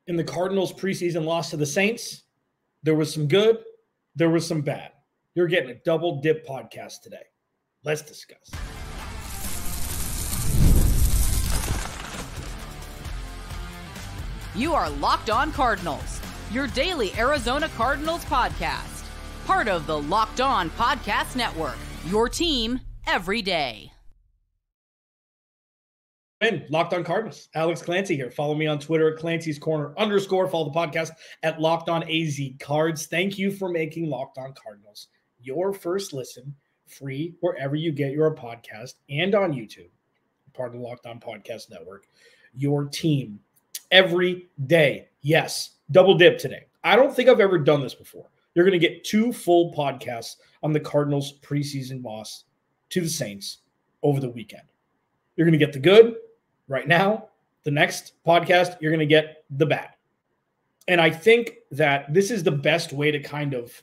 In the Cardinals preseason loss to the Saints, there was some good, there was some bad. You're getting a double dip podcast today. Let's discuss. You are Locked On Cardinals, your daily Arizona Cardinals podcast. Part of the Locked On Podcast Network, your team every day. And Locked On Cardinals, Alex Clancy here. Follow me on Twitter at Clancy's Corner _ Follow the podcast at Locked On AZ Cards. Thank you for making Locked On Cardinals your first listen, free wherever you get your podcast and on YouTube, part of the Locked On Podcast Network, your team every day. Yes, double dip today. I don't think I've ever done this before. You're going to get 2 full podcasts on the Cardinals preseason loss to the Saints over the weekend. You're going to get the good right now. The next podcast, you're going to get the bad. And I think that this is the best way to kind of,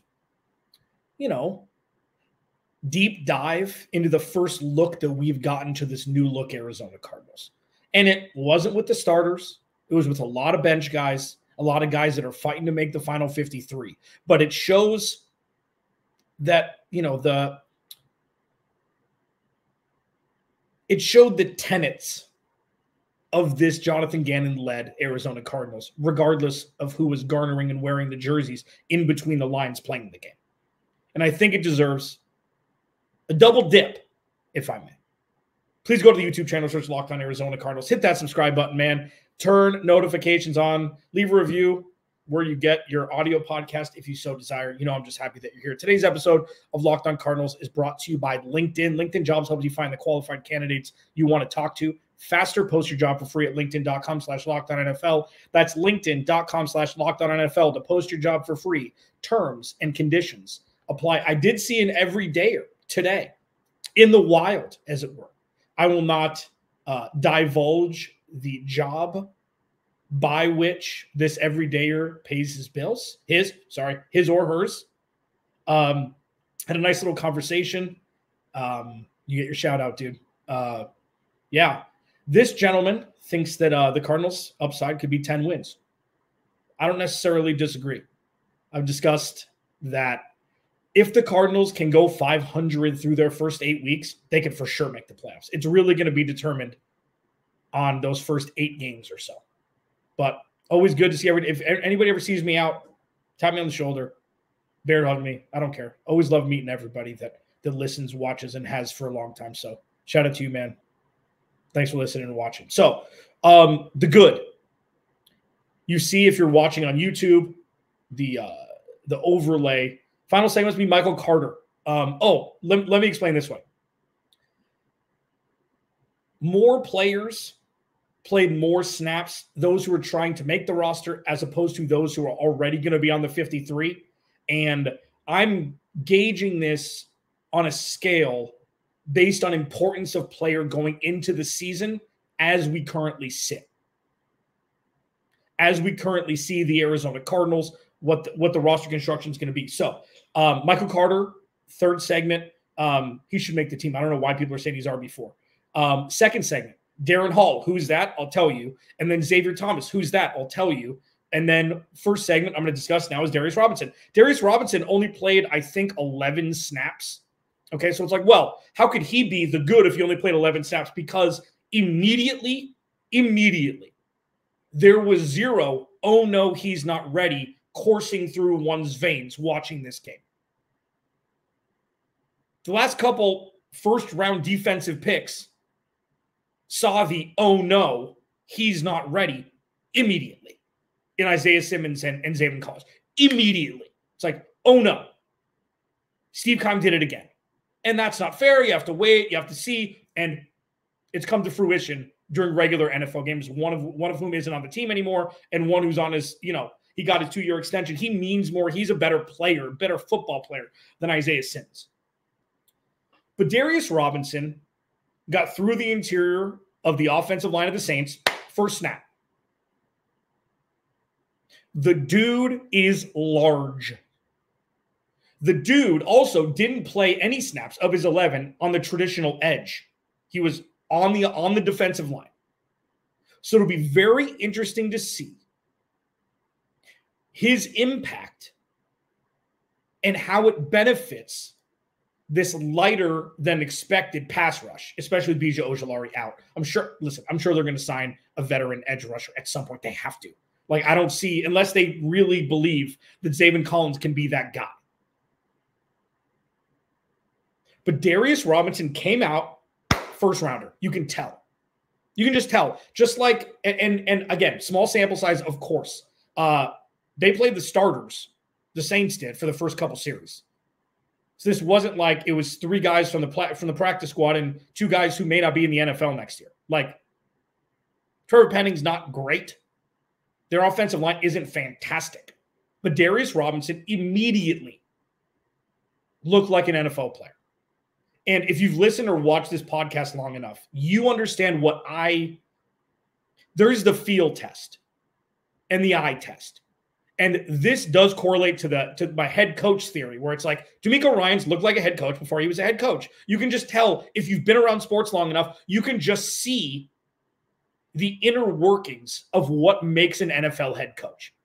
deep dive into the first look that we've gotten to this new look Arizona Cardinals. And it wasn't with the starters. It was with a lot of bench guys, a lot of guys that are fighting to make the final 53. But it shows that, it showed the tenets of this Jonathan Gannon-led Arizona Cardinals, regardless of who was garnering and wearing the jerseys in between the lines playing the game. And I think it deserves a double dip, if I may. Please go to the YouTube channel, search Locked On Arizona Cardinals. Hit that subscribe button, man. Turn notifications on. Leave a review where you get your audio podcast if you so desire. I'm just happy that you're here. Today's episode of Locked On Cardinals is brought to you by LinkedIn. LinkedIn Jobs helps you find the qualified candidates you want to talk to faster. Post your job for free at linkedin.com/LockedOnNFL. That's linkedin.com/LockedOnNFL to post your job for free. Terms and conditions apply. I did see an everydayer today in the wild, as it were. I will not divulge the job by which this everydayer pays his bills. His or hers. Had a nice little conversation. You get your shout out, dude. Yeah. This gentleman thinks that the Cardinals upside could be 10 wins. I don't necessarily disagree. I've discussed that if the Cardinals can go 500 through their first 8 weeks, they can for sure make the playoffs. It's really going to be determined on those first 8 games or so. But always good to see if anybody ever sees me out, tap me on the shoulder, bear hug me. I don't care. Always love meeting everybody that listens, watches, and has for a long time. So shout out to you, man. Thanks for listening and watching. So the good. You see if you're watching on YouTube, the overlay. Final segment must be Michael Carter. Let me explain this way. More players played more snaps, those who are trying to make the roster, as opposed to those who are already going to be on the 53. And I'm gauging this on a scale based on importance of player going into the season as we currently sit. As we currently see the Arizona Cardinals, what the roster construction is going to be. So Michael Carter, third segment, he should make the team. I don't know why people are saying he's RB4. Second segment, Darren Hall, who's that? I'll tell you. And then Xavier Thomas, who's that? I'll tell you. And then first segment I'm going to discuss now is Darius Robinson. Darius Robinson only played, I think, 11 snaps. Okay, so it's like, well, how could he be the good if he only played 11 snaps? Because immediately, there was zero, oh no, he's not ready, coursing through one's veins watching this game. The last couple first-round defensive picks saw the, oh no, he's not ready immediately in Isaiah Simmons and Zaven Collins. Immediately. It's like, oh no. Steve Keim did it again. And that's not fair. You have to wait. You have to see. And it's come to fruition during regular NFL games, one of whom isn't on the team anymore, and one who's on his, he got his 2-year extension. He means more. He's a better player, better football player than Isaiah Simmons. But Darius Robinson got through the interior of the offensive line of the Saints first snap. The dude is large. The dude also didn't play any snaps of his 11 on the traditional edge. He was on the defensive line. So it'll be very interesting to see his impact and how it benefits this lighter than expected pass rush, especially with Bija Ojulari out. I'm sure they're going to sign a veteran edge rusher at some point. They have to. Like, I don't see, unless they really believe that Zaven Collins can be that guy. But Darius Robinson came out first rounder. You can tell. You can just tell. Just like, and again, small sample size, of course. They played the starters, the Saints did, for the first couple series. So this wasn't like it was 3 guys from the practice squad and 2 guys who may not be in the NFL next year. Like, Trevor Penning's not great. Their offensive line isn't fantastic. But Darius Robinson immediately looked like an NFL player. And if you've listened or watched this podcast long enough, you understand there's the field test and the eye test. And this does correlate to my head coach theory, where it's like, D'Amico Ryans looked like a head coach before he was a head coach. You can just tell, if you've been around sports long enough, you can just see the inner workings of what makes an NFL head coach.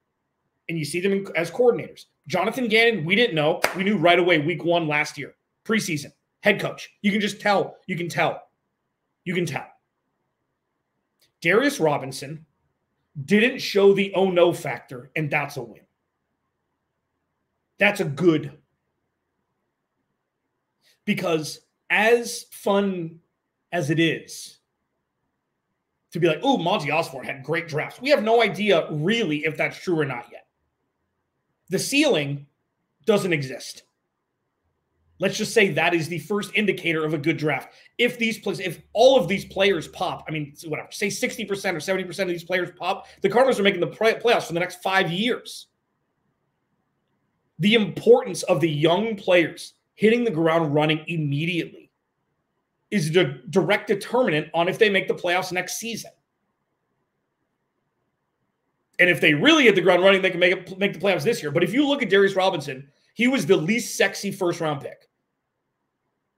And you see them as coordinators. Jonathan Gannon, we didn't know. We knew right away week 1 last year, preseason, head coach. You can just tell. You can tell. Darius Robinson didn't show the oh no factor, and that's a win. That's a good. Because as fun as it is to be like, oh, Monty Osborne had great drafts, we have no idea really if that's true or not yet. The ceiling doesn't exist. Let's just say that is the first indicator of a good draft. If all of these players pop, I mean, whatever, say 60% or 70% of these players pop, the Cardinals are making the playoffs for the next 5 years. The importance of the young players hitting the ground running immediately is the direct determinant on if they make the playoffs next season. And if they really hit the ground running, they can make the playoffs this year. But if you look at Darius Robinson, he was the least sexy first-round pick.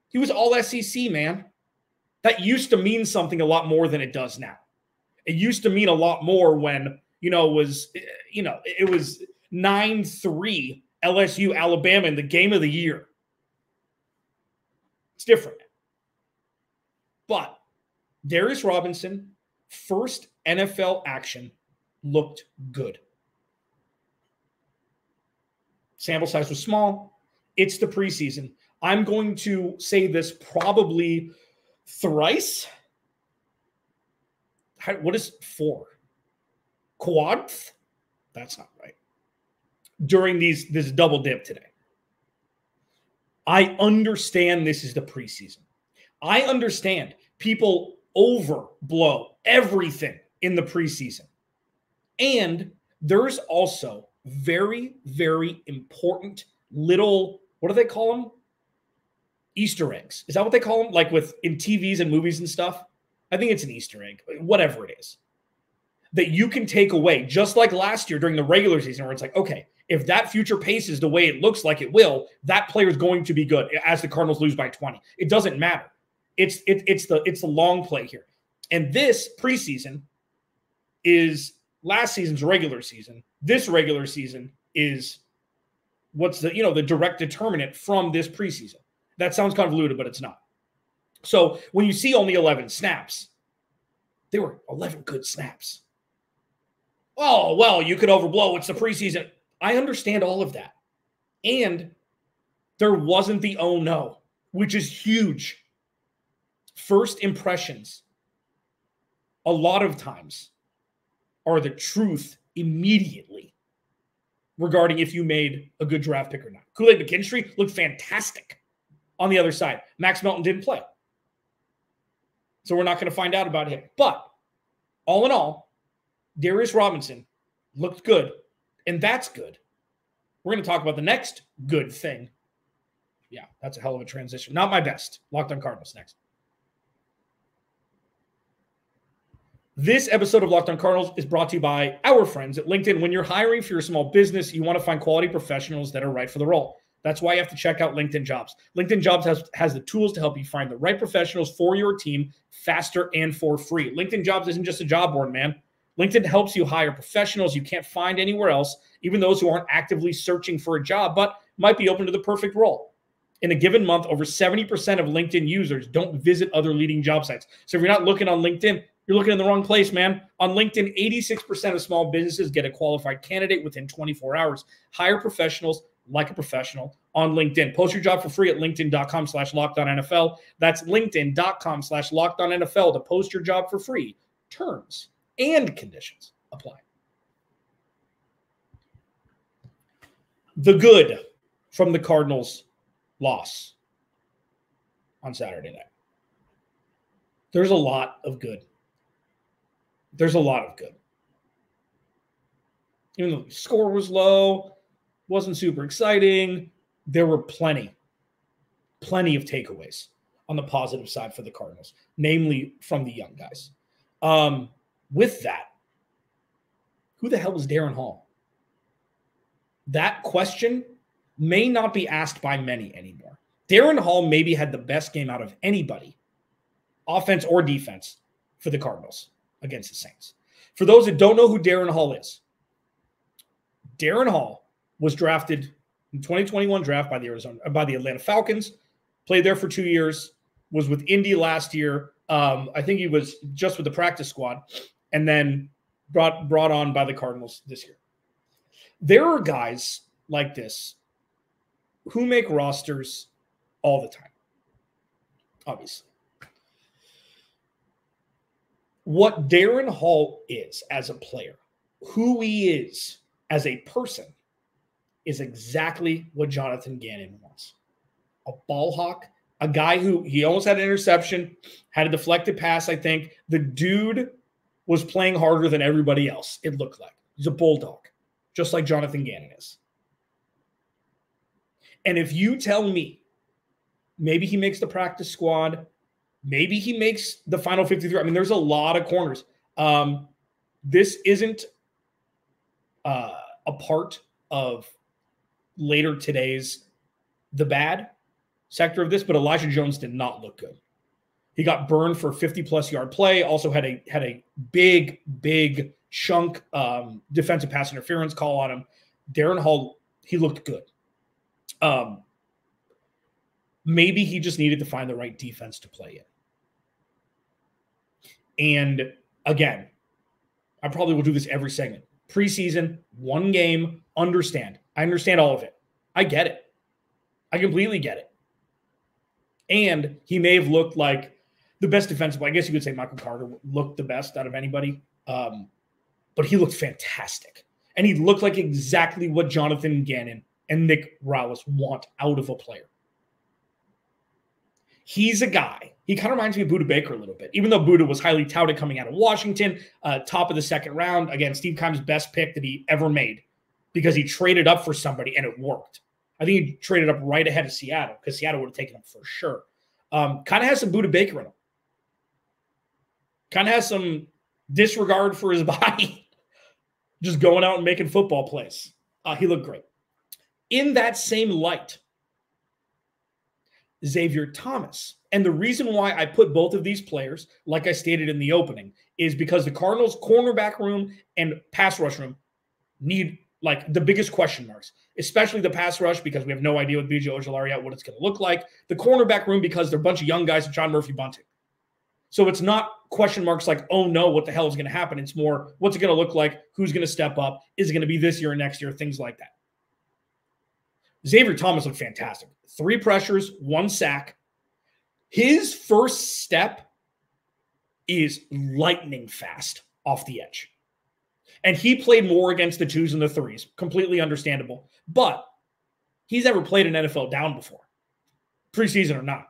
He was all SEC, man. That used to mean something a lot more than it does now. It used to mean a lot more when, it was 9-3 LSU Alabama in the game of the year. It's different. But Darius Robinson, first NFL action, looked good. Sample size was small. It's the preseason. I'm going to say this probably thrice. What is 4? Quadth? That's not right. During this double dip today. I understand this is the preseason. I understand people overblow everything in the preseason. And there's also very, very important little, what do they call them? Easter eggs. Is that what they call them? Like in TVs and movies and stuff? I think it's an Easter egg, whatever it is, that you can take away, just like last year during the regular season, where it's like, okay, if that future paces the way it looks like it will, that player is going to be good as the Cardinals lose by 20. It doesn't matter. It's the long play here. And this preseason is last season's regular season. This regular season is what's the direct determinant from this preseason. That sounds convoluted, but it's not. So when you see only 11 snaps, there were 11 good snaps. Oh, well, you could overblow. It's the preseason. I understand all of that. And there wasn't the oh no, which is huge. First impressions, a lot of times, are the truth immediately regarding if you made a good draft pick or not. Kool-Aid McKinstry looked fantastic on the other side. Max Melton didn't play. So we're not going to find out about him. But all in all, Darius Robinson looked good, and that's good. We're going to talk about the next good thing. Yeah, that's a hell of a transition. Not my best. Locked on Cardinals next. This episode of Locked on Cardinals is brought to you by our friends at LinkedIn. When you're hiring for your small business, you want to find quality professionals that are right for the role. That's why you have to check out LinkedIn Jobs. LinkedIn Jobs has the tools to help you find the right professionals for your team faster and for free. LinkedIn Jobs isn't just a job board, man. LinkedIn helps you hire professionals you can't find anywhere else, even those who aren't actively searching for a job, but might be open to the perfect role. In a given month, over 70% of LinkedIn users don't visit other leading job sites. So if you're not looking on LinkedIn, you're looking in the wrong place, man. On LinkedIn, 86% of small businesses get a qualified candidate within 24 hours. Hire professionals like a professional on LinkedIn. Post your job for free at linkedin.com/LockedOnNFL. That's linkedin.com/LockedOnNFL to post your job for free. Terms and conditions apply. The good from the Cardinals' loss on Saturday night. There's a lot of good. There's a lot of good. Even though the score was low, wasn't super exciting, there were plenty of takeaways on the positive side for the Cardinals, namely from the young guys. With that, who the hell is Darren Hall? That question may not be asked by many anymore. Darren Hall maybe had the best game out of anybody, offense or defense, for the Cardinals against the Saints. For those that don't know who Darren Hall is, Darren Hall was drafted in 2021 draft by the Atlanta Falcons, played there for 2 years, was with Indy last year. I think he was just with the practice squad, and then brought on by the Cardinals this year. There are guys like this who make rosters all the time, obviously. What Darren Hall is as a player, who he is as a person, is exactly what Jonathan Gannon wants. A ball hawk, a guy who he almost had an interception, had a deflected pass, I think. The dude was playing harder than everybody else, it looked like. He's a bulldog, just like Jonathan Gannon is. And if you tell me maybe he makes the practice squad, maybe he makes the final 53. I mean, there's a lot of corners. This isn't a part of later today's the bad sector of this, but Elijah Jones did not look good. He got burned for a 50-plus yard play, also had a big chunk defensive pass interference call on him. Darren Hall, he looked good. Maybe he just needed to find the right defense to play in. And again, I probably will do this every segment. Preseason, one game, understand. I understand all of it. I get it. I completely get it. And he may have looked like the best defensive. I guess you could say Michael Carter looked the best out of anybody. But he looked fantastic. And he looked like exactly what Jonathan Gannon and Nick Rallis want out of a player. He's a guy. He kind of reminds me of Budda Baker a little bit, even though Budda was highly touted coming out of Washington, top of the second round. Again, Steve Keim's best pick that he ever made because he traded up for somebody and it worked. I think he traded up right ahead of Seattle because Seattle would have taken him for sure. Kind of has some Budda Baker in him. Kind of has some disregard for his body. Just going out and making football plays. He looked great. In that same light, Xavier Thomas. And the reason why I put both of these players, like I stated in the opening, is because the Cardinals' cornerback room and pass rush room need like the biggest question marks, especially the pass rush because we have no idea with BJ Ojulari what it's going to look like. The cornerback room because they're a bunch of young guys and John Murphy Bunting. So it's not question marks like, oh no, what the hell is going to happen? It's more, what's it going to look like? Who's going to step up? Is it going to be this year or next year? Things like that. Xavier Thomas looked fantastic. 3 pressures, 1 sack. His first step is lightning fast off the edge. And he played more against the 2s and the 3s. Completely understandable. But he's never played an NFL down before. Preseason or not.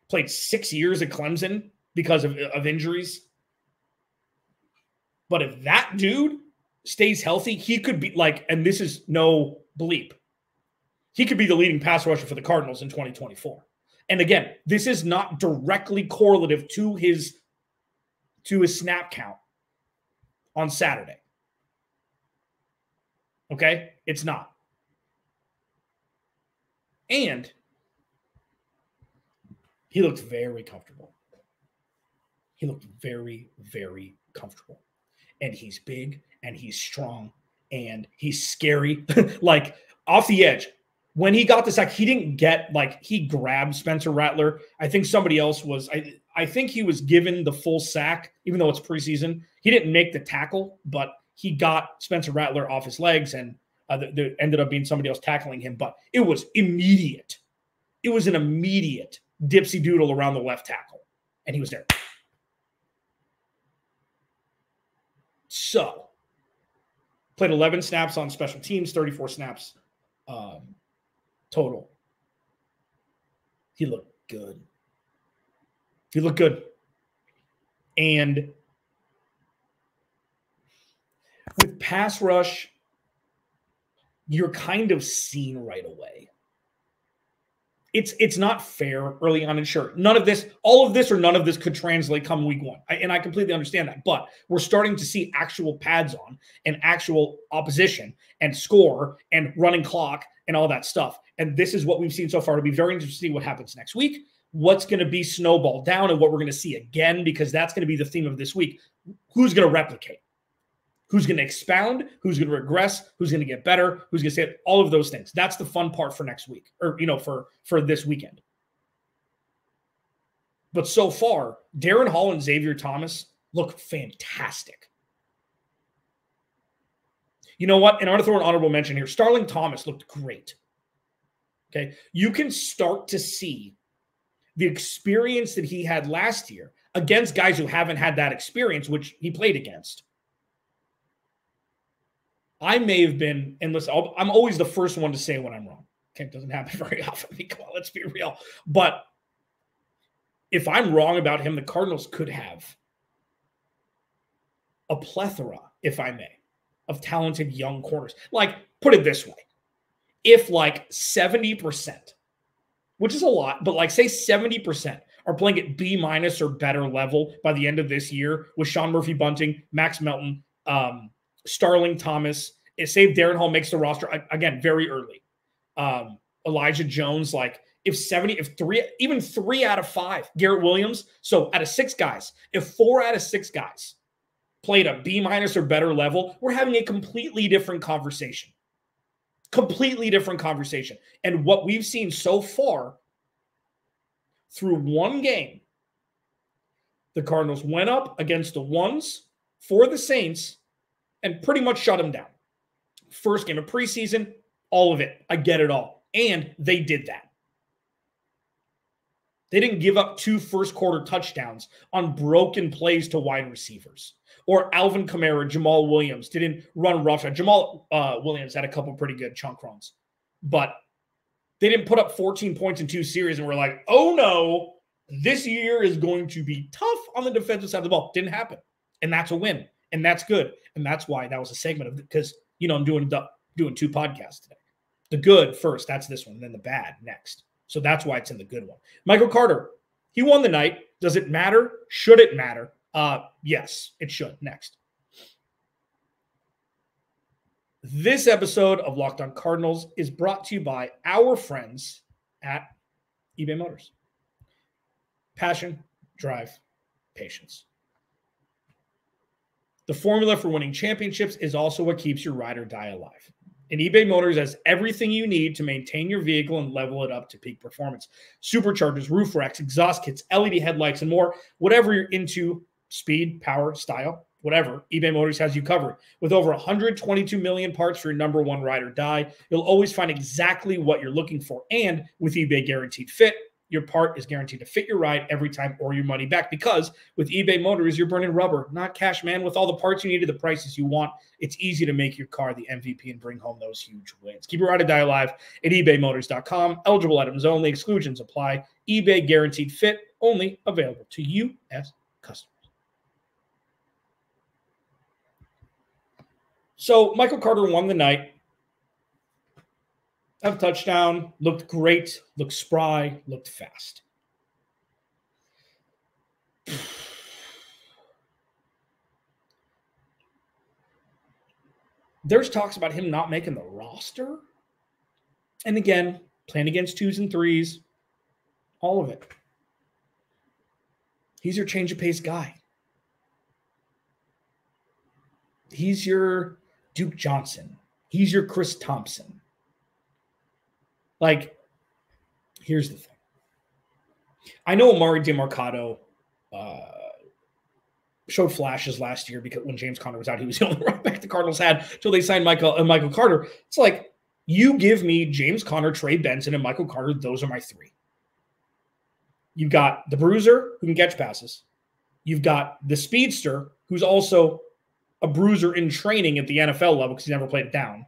Played 6 years at Clemson because of injuries. But if that dude stays healthy, he could be like, and this is no bleep, he could be the leading pass rusher for the Cardinals in 2024. And again, this is not directly correlative to his snap count on Saturday. Okay? It's not. And he looked very comfortable. He looked very, very comfortable. and he's big, and he's strong, and he's scary. Like, off the edge. When he got the sack, he didn't get, like, he grabbed Spencer Rattler. I think somebody else was, I think he was given the full sack, even though it's preseason. He didn't make the tackle, but he got Spencer Rattler off his legs, and there ended up being somebody else tackling him. But it was immediate. It was an immediate dipsy doodle around the left tackle, and he was there. So, played 11 snaps on special teams, 34 snaps total. He looked good. He looked good. And with pass rush, you're kind of seen right away. It's not fair early on, and sure, all of this or none of this could translate come week one. And I completely understand that. But we're starting to see actual pads on and actual opposition and score and running clock and all that stuff. And this is what we've seen so far. It'll be very interesting to see what happens next week, what's going to be snowballed down, and what we're going to see again, because that's going to be the theme of this week. Who's going to replicate? Who's going to expound? Who's going to regress? Who's going to get better? Who's going to say all of those things? That's the fun part for next week, or for this weekend. But so far, Darren Hall and Xavier Thomas look fantastic. You know what? And I want to throw an honorable mention here. Starling Thomas looked great. Okay, you can start to see the experience that he had last year against guys who haven't had that experience, which he played against. I may have been, and listen, I'm always the first one to say when I'm wrong. Okay, it doesn't happen very often. I mean, come on, let's be real. But if I'm wrong about him, the Cardinals could have a plethora, if I may, of talented young corners. Like, put it this way. If like 70%, which is a lot, but like say 70% are playing at B- or better level by the end of this year with Sean Murphy-Bunting, Max Melton, Starling Thomas, say Darren Hall makes the roster again very early. Elijah Jones, like even 3 out of 5, Garrett Williams. So out of 6 guys, if 4 out of 6 guys played a B- or better level, we're having a completely different conversation. Completely different conversation. And what we've seen so far through one game, the Cardinals went up against the ones for the Saints and pretty much shut them down. First game of preseason, all of it. I get it all. And they did that. They didn't give up 2 first-quarter touchdowns on broken plays to wide receivers. Or Alvin Kamara, Jamal Williams didn't run roughshod. Jamal Williams had a couple pretty good chunk runs. But they didn't put up 14 points in 2 series and we're like, oh no, this year is going to be tough on the defensive side of the ball. Didn't happen. And that's a win. And that's good. And that's why that was a segment of it, because, I'm doing 2 podcasts today. The good first, that's this one, and then the bad next. So that's why it's in the good one. Michael Carter, he won the night. Does it matter? Should it matter? Yes, it should. Next. This episode of Locked On Cardinals is brought to you by our friends at eBay Motors. Passion, drive, patience. The formula for winning championships is also what keeps your ride or die alive. And eBay Motors has everything you need to maintain your vehicle and level it up to peak performance. Superchargers, roof racks, exhaust kits, LED headlights, and more. Whatever you're into, speed, power, style, whatever, eBay Motors has you covered. With over 122 million parts for your number one ride or die, you'll always find exactly what you're looking for. And with eBay Guaranteed Fit, your part is guaranteed to fit your ride every time or your money back, because with eBay Motors, you're burning rubber, not cash, man. With all the parts you need at the prices you want, it's easy to make your car the MVP and bring home those huge wins. Keep your ride or die alive at ebaymotors.com. Eligible items only. Exclusions apply. eBay Guaranteed Fit, only available to U.S. customers. So Michael Carter won the night. Have a touchdown, looked great, looked spry, looked fast. There's talks about him not making the roster. And again, playing against 2s and 3s, all of it. He's your change of pace guy. He's your Duke Johnson. He's your Chris Thompson. Like, here's the thing. I know Amari DeMarcado showed flashes last year because when James Conner was out, he was the only running back the Cardinals had until they signed Michael Carter. It's like, you give me James Conner, Trey Benson, and Michael Carter. Those are my three. You've got the bruiser who can catch passes. You've got the speedster who's also a bruiser in training at the NFL level because he never played it down,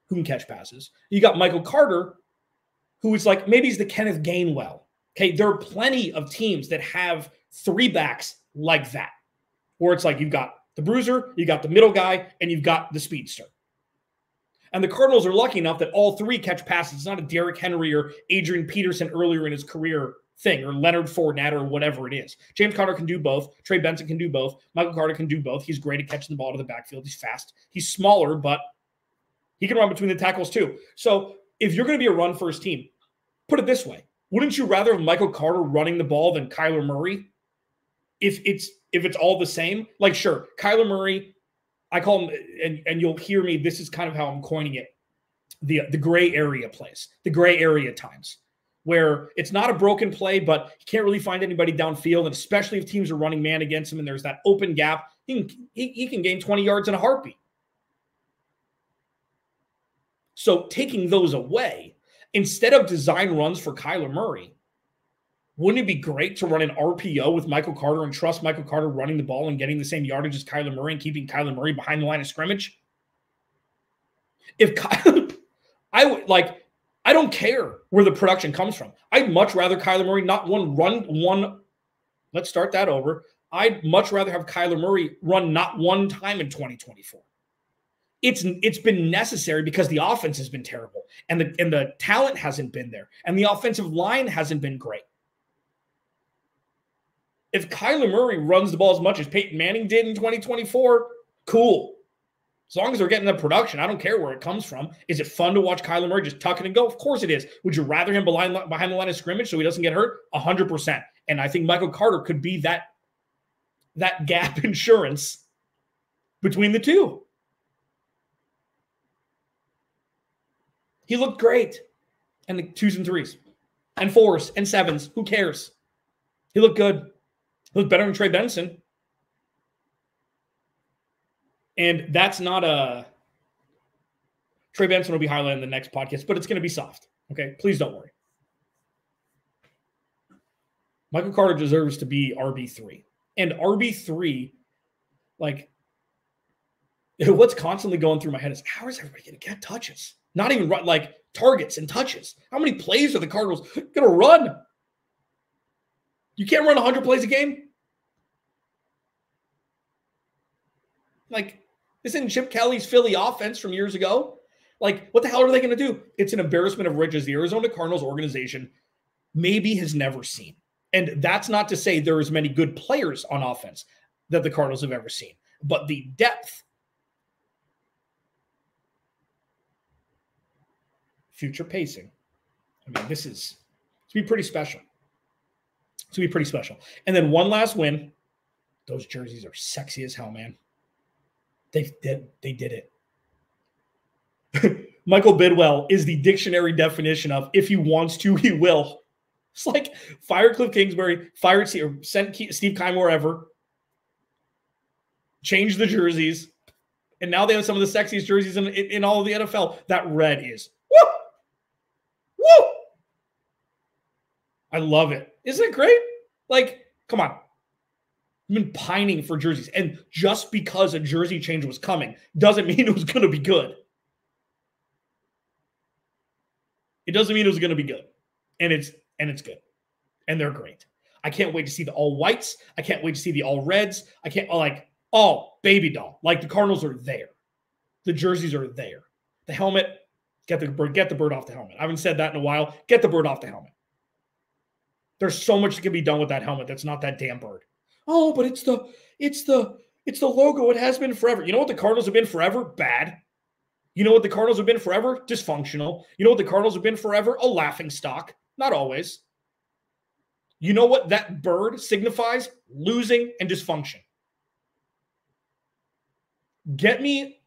who can catch passes. You got Michael Carter, who is like, maybe he's the Kenneth Gainwell. Okay, there are plenty of teams that have three backs like that, where it's like you've got the bruiser, you got the middle guy, and you've got the speedster. And the Cardinals are lucky enough that all three catch passes. It's not a Derrick Henry or Adrian Peterson earlier in his career thing, or Leonard Fournette or whatever it is. James Conner can do both. Trey Benson can do both. Michael Carter can do both. He's great at catching the ball to the backfield. He's fast. He's smaller, but he can run between the tackles too. So if you're going to be a run-first team, put it this way. Wouldn't you rather have Michael Carter running the ball than Kyler Murray? If it's all the same? Like, sure, Kyler Murray, I call him, and you'll hear me, this is kind of how I'm coining it, the gray area plays, the gray area times, where it's not a broken play, but he can't really find anybody downfield, and especially if teams are running man against him and there's that open gap, he can gain 20 yards in a heartbeat. So taking those away, instead of design runs for Kyler Murray, wouldn't it be great to run an RPO with Michael Carter and trust Michael Carter running the ball and getting the same yardage as Kyler Murray and keeping Kyler Murray behind the line of scrimmage? I don't care where the production comes from. I'd much rather Kyler Murray not run. Let's start that over. I'd much rather have Kyler Murray run not one time in 2024. It's been necessary because the offense has been terrible and the talent hasn't been there and the offensive line hasn't been great. If Kyler Murray runs the ball as much as Peyton Manning did in 2024, cool. As long as they're getting the production, I don't care where it comes from. Is it fun to watch Kyler Murray just tuck it and go? Of course it is. Would you rather him behind the line of scrimmage so he doesn't get hurt? 100%. And I think Michael Carter could be that gap insurance between the two. He looked great. And the 2s and 3s and 4s and 7s. Who cares? He looked good. He looked better than Trey Benson. And that's not a... Trey Benson will be highlighted in the next podcast, but it's going to be soft. Okay? Please don't worry. Michael Carter deserves to be RB3. And RB3, like, what's constantly going through my head is, how is everybody going to get touches? Not even like targets and touches. How many plays are the Cardinals going to run? You can't run 100 plays a game? Like, this isn't Chip Kelly's Philly offense from years ago. Like, what the hell are they going to do? It's an embarrassment of riches the Arizona Cardinals organization maybe has never seen. And that's not to say there are as many good players on offense that the Cardinals have ever seen. But the depth, future pacing, I mean, this is to be pretty special. To be pretty special. And then one last win. Those jerseys are sexy as hell, man. They did it. Michael Bidwell is the dictionary definition of if he wants to, he will. It's like fire Cliff Kingsbury, send Steve Keim wherever, change the jerseys, and now they have some of the sexiest jerseys in all of the NFL. That red is woo! Woo! I love it. Isn't it great? Like, come on. I've been pining for jerseys. And just because a jersey change was coming doesn't mean it was going to be good. It doesn't mean it was going to be good. And it's good. And they're great. I can't wait to see the all whites. I can't wait to see the all reds. I can't baby doll. Like, the Cardinals are there. The jerseys are there. The helmet, get the bird off the helmet. I haven't said that in a while. Get the bird off the helmet. There's so much that can be done with that helmet that's not that damn bird. Oh, but it's the logo. It has been forever. You know what the Cardinals have been forever? Bad. You know what the Cardinals have been forever? Dysfunctional. You know what the Cardinals have been forever? A laughing stock. Not always. You know what that bird signifies? Losing and dysfunction. Get me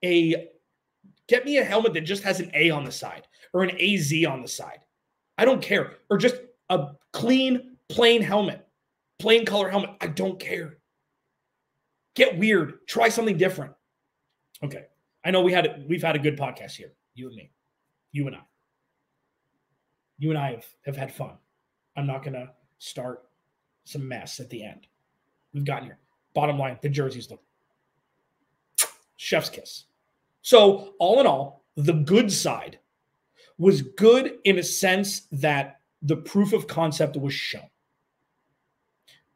a helmet that just has an A on the side or an AZ on the side. I don't care. Or just a clean, plain helmet, plain color helmet. I don't care. Get weird. Try something different. Okay. I know we've had a good podcast here. You and me. You and I. You and I have had fun. I'm not going to start some mess at the end. We've gotten here. Bottom line, the jerseys look chef's kiss. So all in all, the good side was good in a sense that the proof of concept was shown.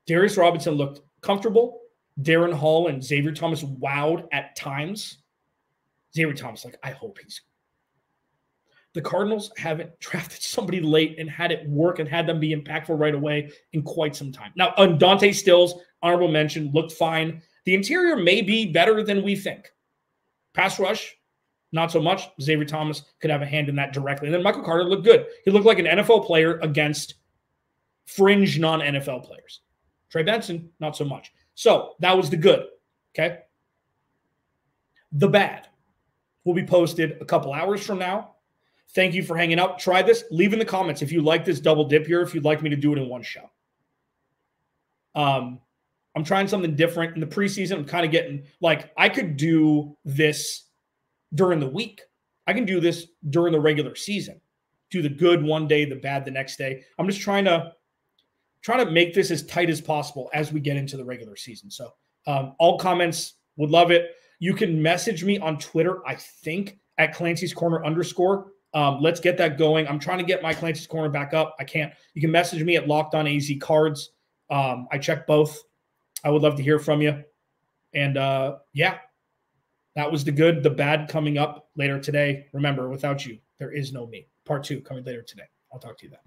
Darius Robinson looked comfortable. Darren Hall and Xavier Thomas wowed at times. Xavier Thomas, like, I hope he's. The Cardinals haven't drafted somebody late and had it work and had them be impactful right away in quite some time. Now, Dante Stills, honorable mention, looked fine. The interior may be better than we think. Pass rush, not so much. Xavier Thomas could have a hand in that directly. And then Michael Carter looked good. He looked like an NFL player against fringe non-NFL players. Trey Benson, not so much. So that was the good, okay? The bad will be posted a couple hours from now. Thank you for hanging out. Try this. Leave in the comments if you like this double dip here, if you'd like me to do it in one show. I'm trying something different. In the preseason, I'm kind of getting, like, I could do this during the week. I can do this during the regular season. Do the good one day, the bad the next day. I'm just trying to make this as tight as possible as we get into the regular season. So all comments, would love it. You can message me on Twitter, I think, at Clancy's Corner _. Let's get that going. I'm trying to get my Clancy's Corner back up. I can't. You can message me at Locked On AZ Cards. I check both. I would love to hear from you. And yeah, that was the good. The bad coming up later today. Remember, without you, there is no me. Part 2 coming later today. I'll talk to you then.